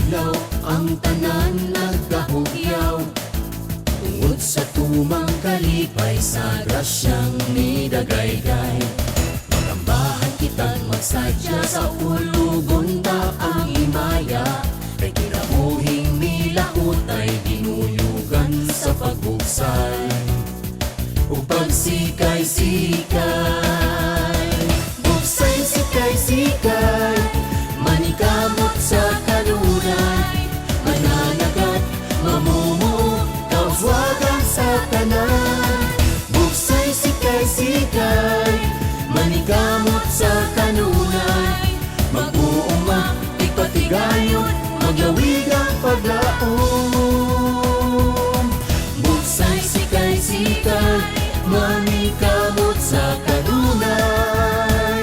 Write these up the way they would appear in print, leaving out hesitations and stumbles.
adlaw ang tanan nagkahugyaw, tungod sa tumang kalipay sa grasyang nidagaygay. Magambahan kitang magsadya sa ulugon ba ang himaya, kay kinabuhing nilahot ay dinuyugan sa pagbuksay o pagsikay-sikay. Buksay, sikay-sikay, manikamot sa kanunay, mananagat, mamumuo, kauswagan sa tanan. Buksay, sikay-sikay, manikamot sa kanunay, mag-uuma, ipatigayon, maglawig ang paglaom. Buksay, sikay-sikay, manikamot sa kanunay,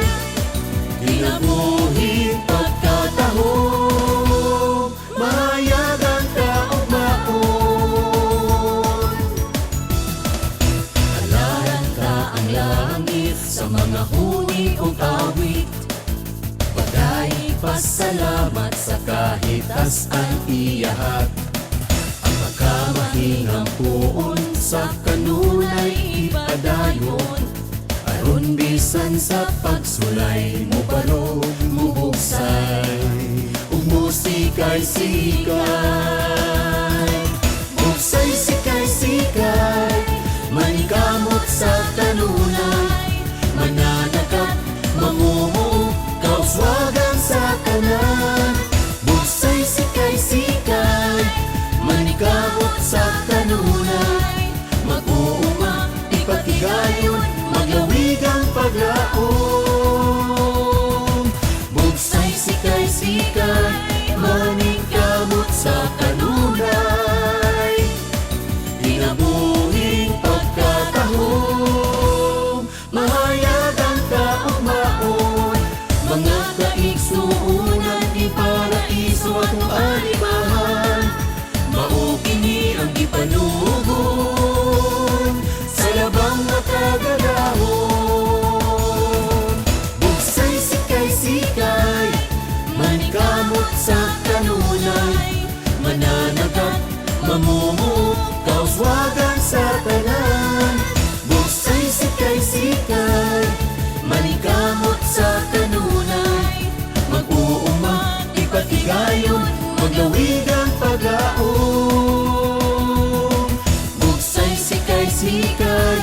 kinabuhi pagkatahong, mahayagan kaugmaon. Halaran ka ang langit sa mga huni o awit, bagay pasalamat sa kahit as-an iyahat. Ang pagkamahingang puon sa kanunay ipadayon, aron bisan sa pagsulay mo barog mubuksay ug musikay-sikay. Buksay, sikay-sikay, manikamot sa kanunay, mananagat, mamumuo, kauswagan sa tanan. Buksay, sikay-sikay, manikamot sa kanunay, mag-uuma, ipatigayon, maglawig ang paglaom. Buksay, sikay-sikay, manikamot sa kanunay, kinabuhing pagkatahong, mahayagan kaugmaon. Mga kaigsuunan, iparaiso atong animahan, mao kini ang ipanugon sa labang makagadahon. Buksay, sikay-sikay, manikamot sa kanunay, mananagat, mamumuo, kauswagan sa tanan. Buksay, sikay-sikay, manikamot sa kanunay, mag-uuma, ipatigayon, maglawig ang paglaom. Buksay, sikay-sikay,